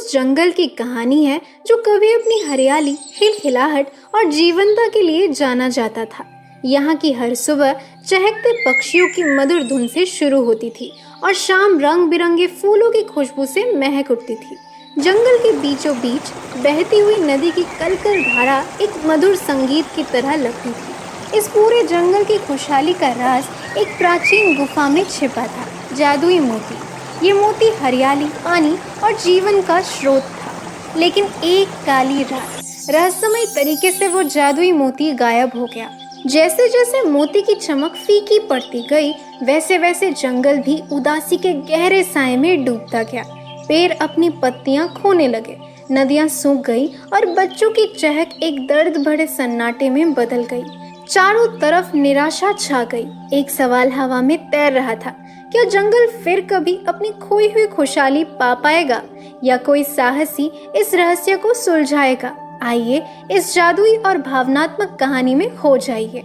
उस जंगल की कहानी है जो कभी अपनी हरियाली, खिलखिलाहट और जीवंतता के लिए जाना जाता था। यहाँ की हर सुबह चहकते पक्षियों की मधुर धुन से शुरू होती थी और शाम रंग बिरंगे फूलों की खुशबू से महक उठती थी। जंगल के बीचों बीच बहती हुई नदी की कलकल धारा एक मधुर संगीत की तरह लगती थी। इस पूरे जंगल की खुशहाली का राज एक प्राचीन गुफा में छिपा था, जादुई मोती। ये मोती हरियाली, पानी और जीवन का स्रोत था। लेकिन एक काली रात रहस्यमय तरीके से वो जादुई मोती गायब हो गया। जैसे जैसे मोती की चमक फीकी पड़ती गई, वैसे वैसे जंगल भी उदासी के गहरे साए में डूबता गया। पेड़ अपनी पत्तियां खोने लगे, नदियां सूख गई और बच्चों की चहक एक दर्द भरे सन्नाटे में बदल गई। चारों तरफ निराशा छा गई। एक सवाल हवा में तैर रहा था, क्या जंगल फिर कभी अपनी खोई हुई खुशहाली पा पाएगा या कोई साहसी इस रहस्य को सुलझाएगा? आइए इस जादुई और भावनात्मक कहानी में खो जाइए।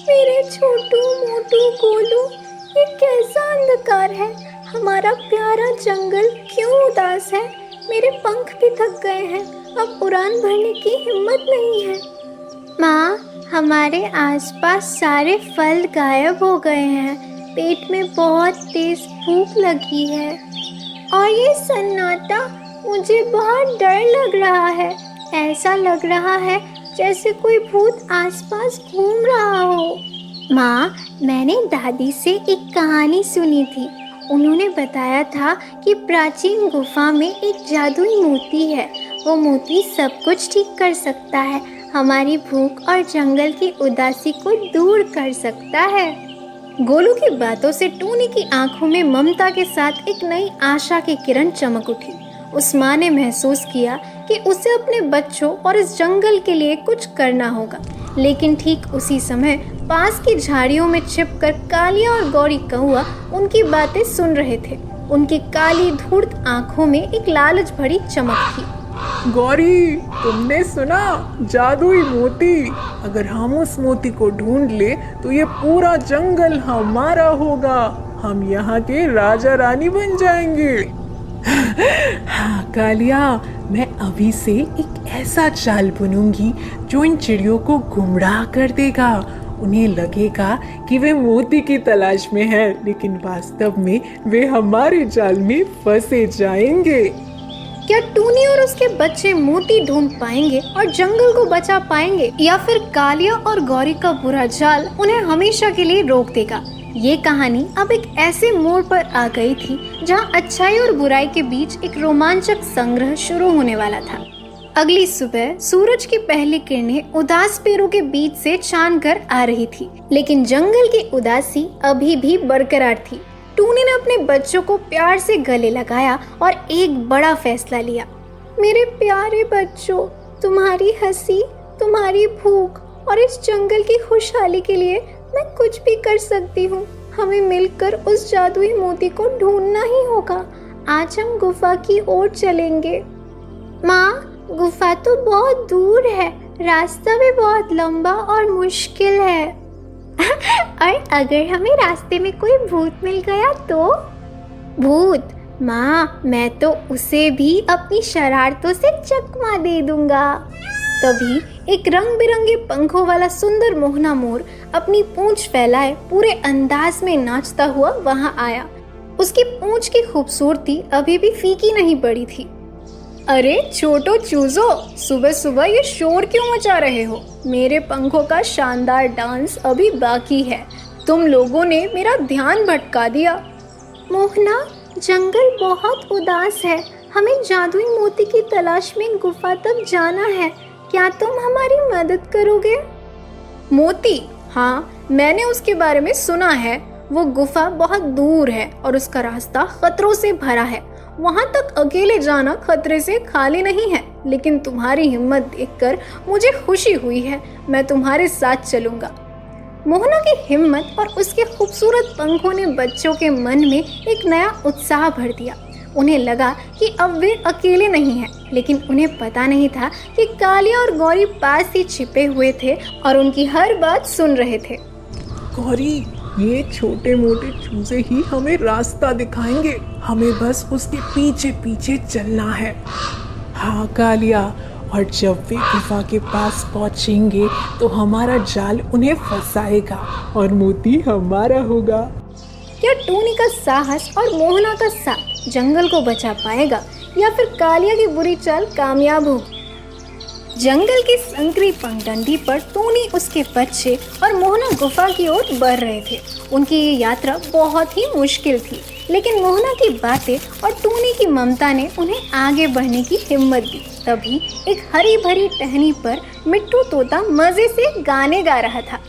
मेरे छोटू मोटू गोलू, ये कैसा अंधकार है? हमारा प्यारा जंगल क्यों उदास है? मेरे पंख भी थक गए हैं, अब उड़ान भरने की हिम्मत नहीं है। माँ, हमारे आसपास सारे फल गायब हो गए हैं। पेट में बहुत तेज भूख लगी है और ये सन्नाटा, मुझे बहुत डर लग रहा है। ऐसा लग रहा है जैसे कोई भूत आसपास घूम रहा हो। माँ, मैंने दादी से एक कहानी सुनी थी। उन्होंने बताया था कि प्राचीन गुफा में एक जादुई मोती है। वो मोती सब कुछ ठीक कर सकता है, हमारी भूख और जंगल की उदासी को दूर कर सकता है। गोलू की बातों से टूनी की आंखों में ममता के साथ एक नई आशा की किरण चमक उठी। उस माँ ने महसूस किया कि उसे अपने बच्चों और इस जंगल के लिए कुछ करना होगा। लेकिन ठीक उसी समय पास की झाड़ियों में छिपकर कालिया और गौरी कौआ उनकी बातें सुन रहे थे। उनकी काली धूर्त आंखों में एक लालच भरी चमक थी। गौरी, तुमने सुना? जादुई मोती। अगर हम उस मोती को ढूंढ ले तो ये पूरा जंगल हमारा होगा। हम यहाँ के राजा रानी बन जाएंगे। हाँ कालिया, मैं अभी से एक ऐसा जाल बुनूंगी जो इन चिड़ियों को गुमराह कर देगा। उन्हें लगेगा कि वे मोती की तलाश में हैं, लेकिन वास्तव में वे हमारे जाल में फंसे जाएंगे। क्या टूनी और उसके बच्चे मोती ढूंढ पाएंगे और जंगल को बचा पाएंगे, या फिर कालिया और गौरी का बुरा जाल उन्हें हमेशा के लिए रोक देगा? ये कहानी अब एक ऐसे मोड़ पर आ गई थी जहां अच्छाई और बुराई के बीच एक रोमांचक संग्रह शुरू होने वाला था। अगली सुबह सूरज की पहली किरणें उदास पेड़ों के बीच से छान कर आ रही थी, लेकिन जंगल की उदासी अभी भी बरकरार थी। टूनी ने अपने बच्चों को प्यार से गले लगाया और एक बड़ा फैसला लिया। मेरे प्यारे बच्चों, तुम्हारी हंसी, तुम्हारी भूख और इस जंगल की खुशहाली के लिए मैं कुछ भी कर सकती हूँ। हमें मिलकर उस जादुई मोती को ढूंढना ही होगा। आज हम गुफा की ओर चलेंगे। माँ, गुफा तो बहुत दूर है, रास्ता भी बहुत लंबा और मुश्किल है। और अगर हमें रास्ते में कोई भूत मिल गया तो? भूत? माँ, मैं तो उसे भी अपनी शरारतों से चकमा दे दूंगा। तभी एक रंग बिरंगे पंखों वाला सुंदर मोहना मोर अपनी पूंछ फैलाए पूरे अंदाज में नाचता हुआ वहां आया। उसकी पूंछ की खूबसूरती अभी भी फीकी नहीं पड़ी थी। अरे छोटो चूजो, सुबह सुबह ये शोर क्यों मचा रहे हो? मेरे पंखों का शानदार डांस अभी बाकी है। तुम लोगों ने मेरा ध्यान भटका दिया। मोहना, जंगल बहुत उदास है। हमें जादुई मोती की तलाश में गुफा तक जाना है। क्या तुम हमारी मदद करोगे? मोती? हाँ, मैंने उसके बारे में सुना है। वो गुफा बहुत दूर है और उसका रास्ता खतरों से भरा है। वहां तक अकेले जाना खतरे से खाली नहीं है, लेकिन तुम्हारी हिम्मत देखकर मुझे खुशी हुई है। मैं तुम्हारे साथ चलूंगा। मोहना की हिम्मत और उसके खूबसूरत पंखों ने बच्चों के मन में एक नया उत्साह भर दिया। उन्हें लगा कि अब वे अकेले नहीं हैं, लेकिन उन्हें पता नहीं था कि कालिया और गौरी पास ही छिपे हुए थे और उनकी हर बात सुन रहे थे। गौरी, ये छोटे मोटे चूजे ही हमें रास्ता दिखाएंगे, हमें बस उसके पीछे पीछे चलना है। हाँ कालिया, और जब वे गुफा के पास पहुंचेंगे तो हमारा जाल उन्हें फंसाएगा और मोती हमारा होगा। क्या टूनी का साहस और मोहना का साथ जंगल को बचा पाएगा या फिर कालिया की बुरी चाल कामयाब होगी? जंगल की संकरी पगडंडी पर टूनी, उसके बच्चे और मोहना गुफा की ओर बढ़ रहे थे। उनकी ये यात्रा बहुत ही मुश्किल थी, लेकिन मोहना की बातें और टूनी की ममता ने उन्हें आगे बढ़ने की हिम्मत दी। तभी एक हरी भरी टहनी पर मिट्टू तोता मजे से गाने गा रहा था।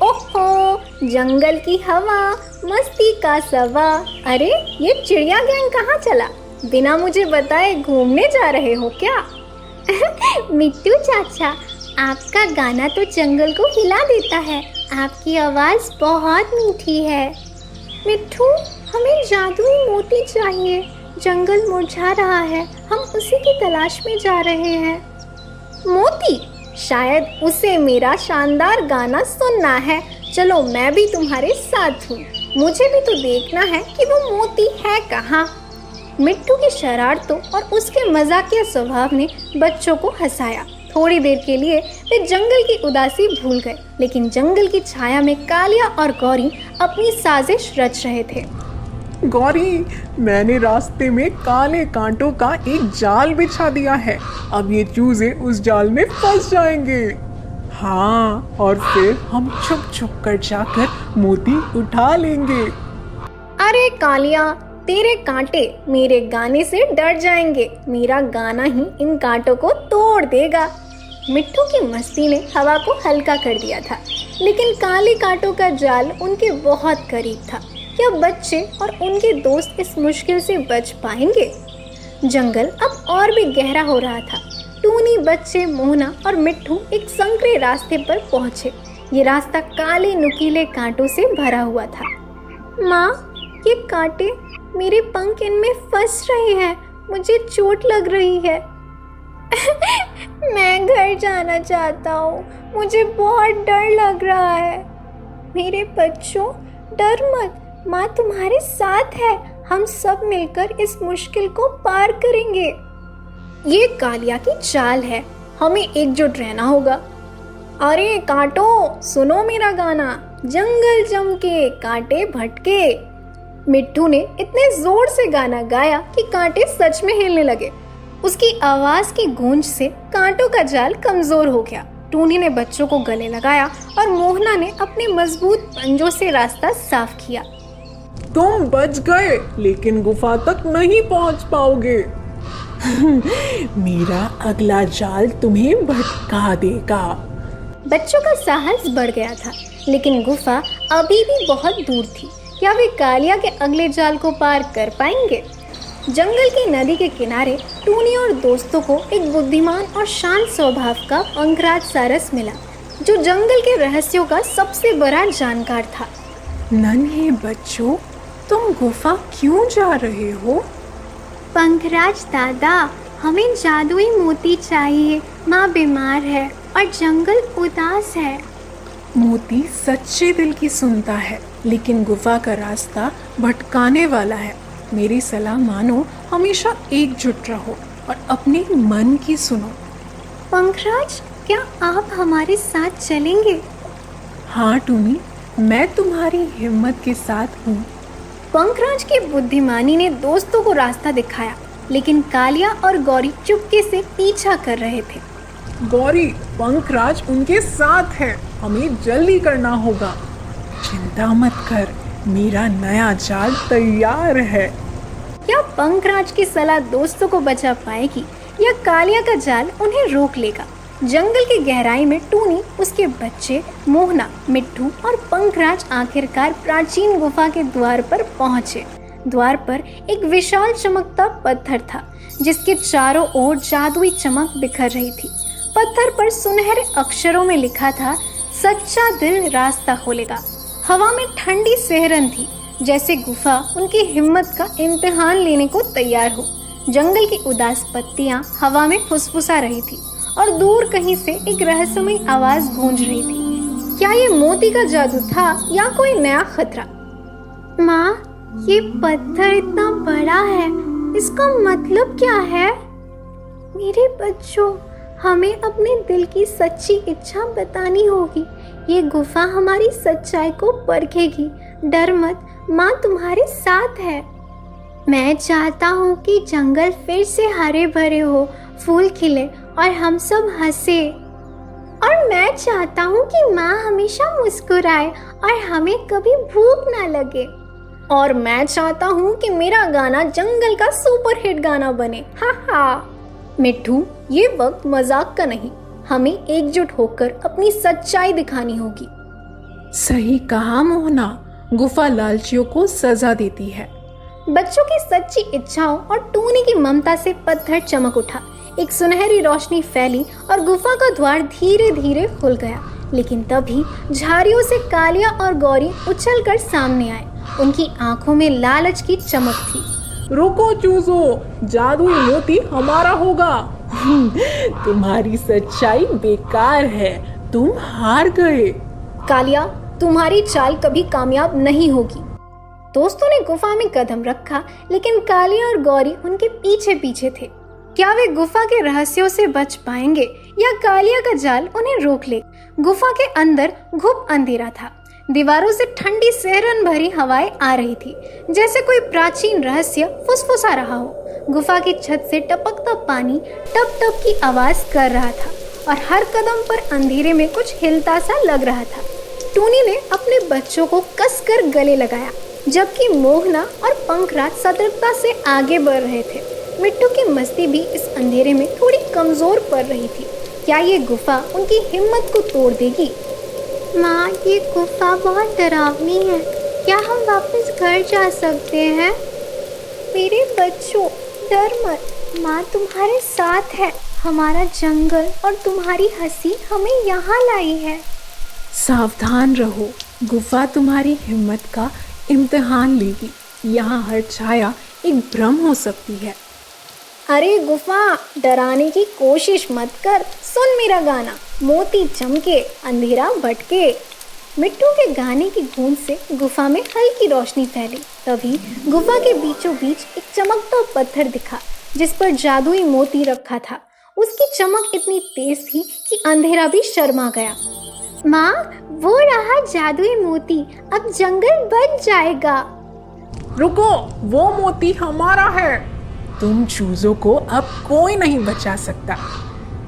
ओहो, जंगल की हवा, मस्ती का सवा। अरे, ये चिड़िया गैंग कहाँ चला? बिना मुझे बताए घूमने जा रहे हो क्या? मिट्टू चाचा, आपका गाना तो जंगल को हिला देता है। आपकी आवाज़ बहुत मीठी है। मिट्टू, हमें जादुई मोती चाहिए। जंगल मुरझा रहा है, हम उसी की तलाश में जा रहे हैं। मोती? शायद उसे मेरा शानदार गाना सुनना है। चलो, मैं भी तुम्हारे साथ हूँ। मुझे भी तो देखना है कि वो मोती है कहाँ। मिट्टू की शरारतों और उसके मजाकिया स्वभाव ने बच्चों को हंसाया। थोड़ी देर के लिए वे जंगल की उदासी भूल गए, लेकिन जंगल की छाया में कालिया और गौरी अपनी साजिश रच रहे थे। गौरी, मैंने रास्ते में काले कांटों का एक जाल बिछा दिया है। अब ये चूजे उस जाल में फंस जाएंगे। हाँ, और फिर हम छुप छुप कर जाकर मोती उठा लेंगे। अरे कालिया, तेरे कांटे मेरे गाने से डर जाएंगे। मेरा गाना ही इन कांटों को तोड़ देगा। मिट्टू की मस्ती ने हवा को हल्का कर दिया था, लेकिन काले कांटों का जाल उनके बहुत करीब था। क्या बच्चे और उनके दोस्त इस मुश्किल से बच पाएंगे? जंगल अब और भी गहरा हो रहा था। टूनी, बच्चे, मोहना और मिट्टू एक संकरे रास्ते पर पहुंचे। ये रास्ता काले नुकीले कांटों से भरा हुआ था। माँ, ये कांटे, मेरे पंख इनमें फंस रहे हैं। मुझे चोट लग रही है। मैं घर जाना चाहता हूँ। मुझे बहुत डर लग रहा है। मेरे बच्चों, डर मत, माँ तुम्हारे साथ है। हम सब मिलकर इस मुश्किल को पार करेंगे। ये कालिया की चाल है, हमें एकजुट रहना होगा। अरे कांटो, सुनो मेरा गाना। जंगल जमके, कांटे भटके। मिट्टू ने इतने जोर से गाना गाया कि कांटे सच में हिलने लगे। उसकी आवाज की गूंज से कांटों का जाल कमजोर हो गया। टूनी ने बच्चों को गले लगाया और मोहना ने अपने मजबूत पंजों से रास्ता साफ किया। तुम बच गए, लेकिन गुफा तक नहीं पहुंच पाओगे। मेरा अगला जाल तुम्हें भटका देगा। बच्चों का साहस बढ़ गया था, लेकिन गुफा अभी भी बहुत दूर थी। क्या वे कालिया के अगले जाल को पार कर पाएंगे? जंगल की नदी के किनारे टूनी और दोस्तों को एक बुद्धिमान और शांत स्वभाव का पंखराज सारस मिला, जो जंगल के रहस्यों का सबसे बड़ा जानकार था। नन्हे बच्चों, तुम गुफा क्यों जा रहे हो? पंखराज दादा, हमें जादुई मोती चाहिए। माँ बीमार है और जंगल उदास है। मोती सच्चे दिल की सुनता है, लेकिन गुफा का रास्ता भटकाने वाला है। मेरी सलाह मानो, हमेशा एकजुट रहो और अपने मन की सुनो। पंखराज, क्या आप हमारे साथ चलेंगे? हाँ टूनी, मैं तुम्हारी हिम्मत के साथ हूँ। पंखराज की बुद्धिमानी ने दोस्तों को रास्ता दिखाया, लेकिन कालिया और गौरी चुपके से पीछा कर रहे थे। गौरी, पंखराज उनके साथ है, हमें जल्दी करना होगा। चिंता मत कर, मेरा नया जाल तैयार है। क्या पंखराज की सलाह दोस्तों को बचा पाएगी या कालिया का जाल उन्हें रोक लेगा? जंगल की गहराई में टूनी, उसके बच्चे, मोहना, मिट्टू और पंखराज आखिरकार प्राचीन गुफा के द्वार पर पहुंचे। द्वार पर एक विशाल चमकता पत्थर था, जिसके चारों ओर जादुई चमक बिखर रही थी। पत्थर पर सुनहरे अक्षरों में लिखा था, सच्चा दिल रास्ता खोलेगा। हवा में ठंडी सिहरन थी, जैसे गुफा उनकी हिम्मत का इम्तिहान लेने को तैयार हो। जंगल की उदास पत्तियां हवा में फुसफुसा रही थी और दूर कहीं से एक रहस्यमयी आवाज गूंज रही थी। क्या ये मोती का जादू था या कोई नया खतरा? माँ, ये पत्थर इतना बड़ा है, इसका मतलब क्या है? मेरे बच्चों, हमें अपने दिल की सच्ची इच्छा बतानी होगी। ये गुफा हमारी सच्चाई को परखेगी। डर मत, माँ तुम्हारे साथ है। मैं चाहता हूँ कि जंगल फिर से हरे भरे हो, फूल खिले और हम सब हंसे। और मैं चाहता हूँ कि माँ हमेशा मुस्कुराए और हमें कभी भूख ना लगे। और मैं चाहता हूँ कि मेरा गाना जंगल का सुपर हिट गाना बने। हा हा। मिट्ठू, ये वक्त मजाक का नहीं, हमें एकजुट होकर अपनी सच्चाई दिखानी होगी। सही कहा मोहना, गुफा लालचियों को सजा देती है। बच्चों की सच्ची इच्छाओं और टूनी की ममता से पत्थर चमक उठा। एक सुनहरी रोशनी फैली और गुफा का द्वार धीरे धीरे खुल गया। लेकिन तभी झाड़ियों से कालिया और गौरी उछलकर सामने आए। उनकी आंखों में लालच की चमक थी। रुको चूजो, जादुई मोती हमारा होगा। तुम्हारी सच्चाई बेकार है, तुम हार गए। कालिया, तुम्हारी चाल कभी कामयाब नहीं होगी। दोस्तों ने गुफा में कदम रखा, लेकिन कालिया और गौरी उनके पीछे पीछे थे। क्या वे गुफा के रहस्यों से बच पाएंगे या कालिया का जाल उन्हें रोक ले? गुफा के अंदर घुप अंधेरा था। दीवारों से ठंडी सिहरन भरी हवाएं आ रही थी, जैसे कोई प्राचीन रहस्य फुसफुसा रहा हो। गुफा की छत से टपकता पानी टप टप की आवाज कर रहा था और हर कदम पर अंधेरे में कुछ हिलता सा लग रहा था। टूनी ने अपने बच्चों को कसकर गले लगाया, जबकि मोहना और पंखराज सतर्कता से आगे बढ़ रहे थे। मिट्टू की मस्ती भी इस अंधेरे में थोड़ी कमजोर पड़ रही थी। क्या ये गुफा उनकी हिम्मत को तोड़ देगी? माँ, ये गुफा बहुत डरावनी है। क्या हम वापस घर जा सकते हैं? मेरे बच्चों, डर मत, माँ तुम्हारे साथ है। हमारा जंगल और तुम्हारी हंसी हमें यहाँ लाई है। सावधान रहो, गुफा तुम्हारी हिम्मत का इम्तिहान लेगी। यहाँ हर छाया एक भ्रम हो सकती है। अरे गुफा, डराने की कोशिश मत कर। सुन मेरा गाना, मोती चमके अंधेरा भटके। मिट्टू के गाने की गूंज से गुफा में हल्की रोशनी फैली। तभी गुफा के बीचों बीच एक चमकता पत्थर दिखा, जिस पर जादुई मोती रखा था। उसकी चमक इतनी तेज थी कि अंधेरा भी शर्मा गया। माँ, वो रहा जादुई मोती। अब जंगल बच जाएगा। रुको, वो मोती हमारा है। तुम चूजों को अब कोई नहीं बचा सकता।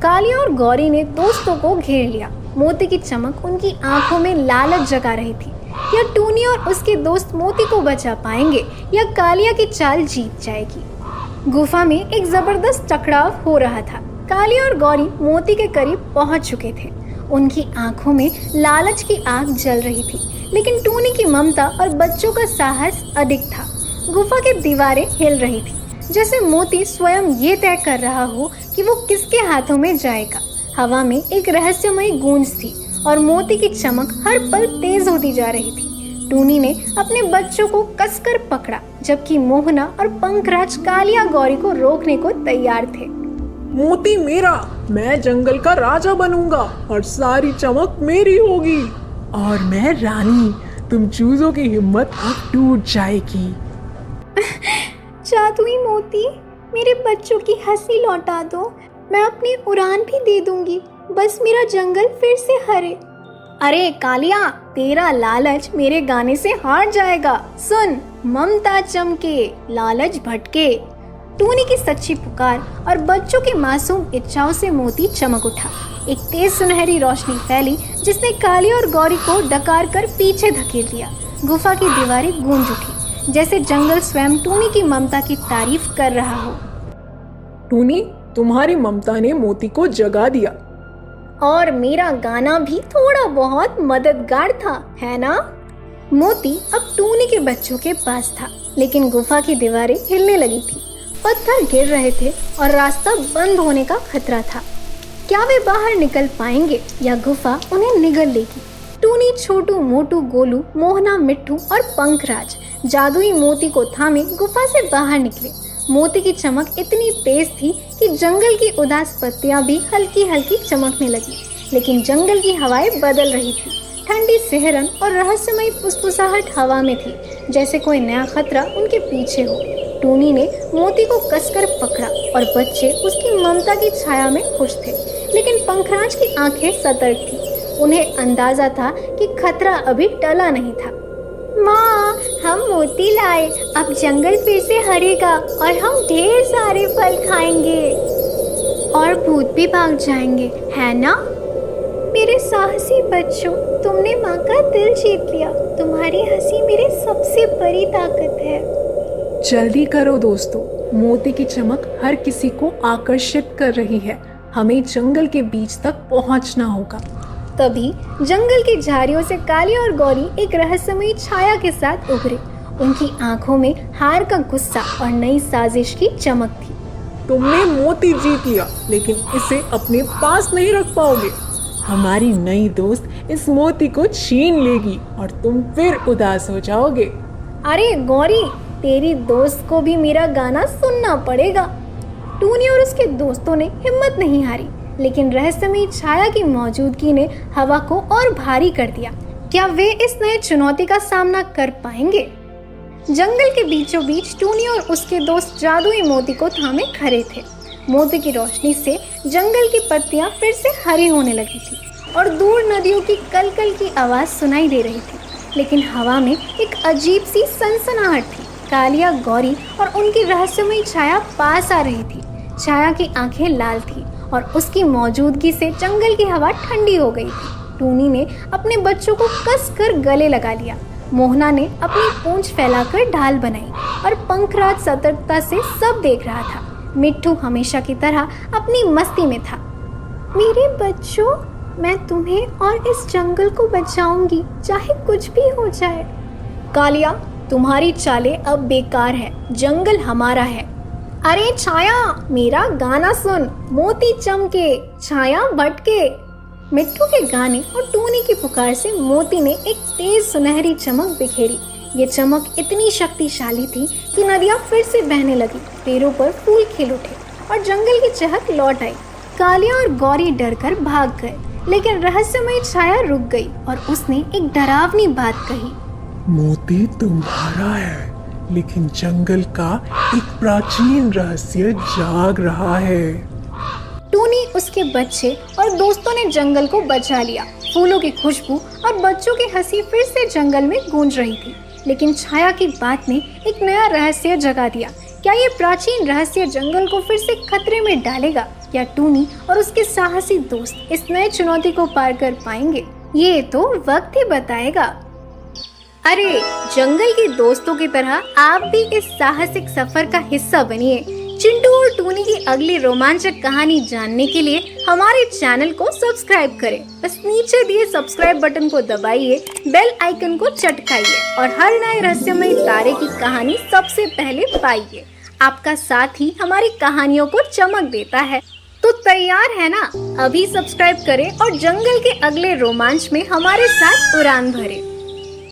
कालिया और गौरी ने दोस्तों को घेर लिया। मोती की चमक उनकी आंखों में लालच जगा रही थी। या टूनी और उसके दोस्त मोती को बचा पाएंगे या कालिया की चाल जीत जाएगी। गुफा में एक जबरदस्त टकराव हो रहा था। कालिया और गौरी मोती के करीब पहुंच चुके थे। उनकी आंखों में लालच की आग जल रही थी, लेकिन टूनी की ममता और बच्चों का साहस अधिक था। गुफा की दीवारें हिल रही थी, जैसे मोती स्वयं ये तय कर रहा हो कि वो किसके हाथों में जाएगा। हवा में एक रहस्यमयी गूंज थी और मोती की चमक हर पल तेज होती जा रही थी। टूनी ने अपने बच्चों को कसकर पकड़ा, जबकि मोहना और पंखराज कालिया गौरी को रोकने को तैयार थे। मोती मेरा, मैं जंगल का राजा बनूंगा और सारी चमक मेरी होगी। और मैं रानी, तुम चूजों की हिम्मत अब टूट जाएगी। जादुई मोती, मेरे बच्चों की हंसी लौटा दो। मैं अपनी उड़ान भी दे दूंगी, बस मेरा जंगल फिर से हरे। अरे कालिया, तेरा लालच मेरे गाने से हार जाएगा। सुन, ममता चमके लालच भटके। टूनी की सच्ची पुकार और बच्चों की मासूम इच्छाओं से मोती चमक उठा। एक तेज सुनहरी रोशनी फैली, जिसने कालिया और गौरी को डकार कर पीछे धकेल दिया। गुफा की दीवारें गूंज उठी, जैसे जंगल स्वयं टूनी की ममता की तारीफ कर रहा हो। टूनी, तुम्हारी ममता ने मोती को जगा दिया। और मेरा गाना भी थोड़ा बहुत मददगार था, है ना? मोती अब टूनी के बच्चों के पास था, लेकिन गुफा की दीवारें हिलने लगी थी। पत्थर गिर रहे थे और रास्ता बंद होने का खतरा था। क्या वे बाहर निकल पाएंगे या गुफा उन्हें निगल लेगी? टूनी, छोटू, मोटू, गोलू, मोहना, मिट्ठू और पंखराज जादुई मोती को थामे गुफा से बाहर निकले। मोती की चमक इतनी तेज थी कि जंगल की उदास पत्तियां भी हल्की हल्की चमकने लगी। लेकिन जंगल की हवाएं बदल रही थी। ठंडी सिहरन और रहस्यमयी फुसफुसाहट हवा में थी, जैसे कोई नया खतरा उनके पीछे हो। टूनी ने मोती को कसकर पकड़ा और बच्चे उसकी ममता की छाया में खुश थे, लेकिन पंखराज की आंखें सतर्क थी। उन्हें अंदाजा था कि खतरा अभी टला नहीं था। माँ, हम मोती लाए, अब जंगल फिर से हरेगा और हम ढेर सारे फल खाएंगे और भूत भी भाग जाएंगे, है ना? मेरे साहसी बच्चों, तुमने माँ का दिल जीत लिया। तुम्हारी हंसी मेरी सबसे बड़ी ताकत है। जल्दी करो दोस्तों, मोती की चमक हर किसी को आकर्षित कर रही है। हमें जंगल के बीच तक पहुंचना होगा। तभी जंगल की झाड़ियों से कालिया और गौरी एक रहस्यमयी छाया के साथ उभरे। उनकी आंखों में हार का गुस्सा और नई साजिश की चमक थी। तुमने मोती जीत लिया, लेकिन इसे अपने पास नहीं रख पाओगे। हमारी नई दोस्त इस मोती को छीन लेगी और तुम फिर उदास हो जाओगे। अरे गौरी, तेरी दोस्त को भी मेरा गाना सुनना पड़ेगा। टूनी और उसके दोस्तों ने हिम्मत नहीं हारी, लेकिन रहस्यमयी छाया की मौजूदगी ने हवा को और भारी कर दिया। क्या वे इस नए चुनौती का सामना कर पाएंगे? जंगल के बीचों बीच टूनी और उसके दोस्त जादुई मोती को थामे खड़े थे। मोती की रोशनी से जंगल की पत्तियां फिर से हरी होने लगी थी और दूर नदियों की कलकल की आवाज सुनाई दे रही थी, लेकिन हवा में एक अजीब सी सनसनाहट थी। कालिया, गौरी और उनकी रहस्यमयी छाया पास आ रही थी। छाया की आंखें लाल थी और उसकी मौजूदगी से जंगल की हवा ठंडी हो गई थी। टूनी ने अपने बच्चों को कसकर गले लगा लिया। मोहना ने अपनी पूंछ फैलाकर ढाल बनाई और पंखराज सतर्कता से सब देख रहा था। मिट्ठू हमेशा की तरह अपनी मस्ती में था। मेरे बच्चों, मैं तुम्हें और इस जंगल को बचाऊंगी, चाहे कुछ भी हो जाए। कालिया, तुम्हारी चालें अब बेकार है, जंगल हमारा है। अरे छाया, मेरा गाना सुन, मोती चमके, छाया भटके। मिट्ठू के गाने और टूनी की पुकार से मोती ने एक तेज सुनहरी चमक बिखेरी। ये चमक इतनी शक्तिशाली थी कि नदियां फिर से बहने लगी, पेड़ों पर फूल खिल उठे और जंगल की चहक लौट आई। कालिया और गौरी डरकर भाग गए, लेकिन रहस्यमयी छाया रुक गई और उसने एक डरावनी बात कही। मोती तुम्हारा है, लेकिन जंगल का एक प्राचीन रहस्य जाग रहा है। टूनी, उसके बच्चे और दोस्तों ने जंगल को बचा लिया। फूलों की खुशबू और बच्चों की हंसी फिर से जंगल में गूंज रही थी, लेकिन छाया की बात ने एक नया रहस्य जगा दिया। क्या ये प्राचीन रहस्य जंगल को फिर से खतरे में डालेगा, या टूनी और उसके साहसी दोस्त इस नए चुनौती को पार कर पाएंगे? ये तो वक्त ही बताएगा। अरे, जंगल के दोस्तों की तरह आप भी इस साहसिक सफर का हिस्सा बनिए। चिंटू और टूनी की अगली रोमांचक कहानी जानने के लिए हमारे चैनल को सब्सक्राइब करें। बस नीचे दिए सब्सक्राइब बटन को दबाइए, बेल आइकन को चटकाइए और हर नए रहस्यमय तारे की कहानी सबसे पहले पाइए। आपका साथ ही हमारी कहानियों को चमक देता है। तो तैयार है ना? अभी सब्सक्राइब करें और जंगल के अगले रोमांच में हमारे साथ उड़ान भरें।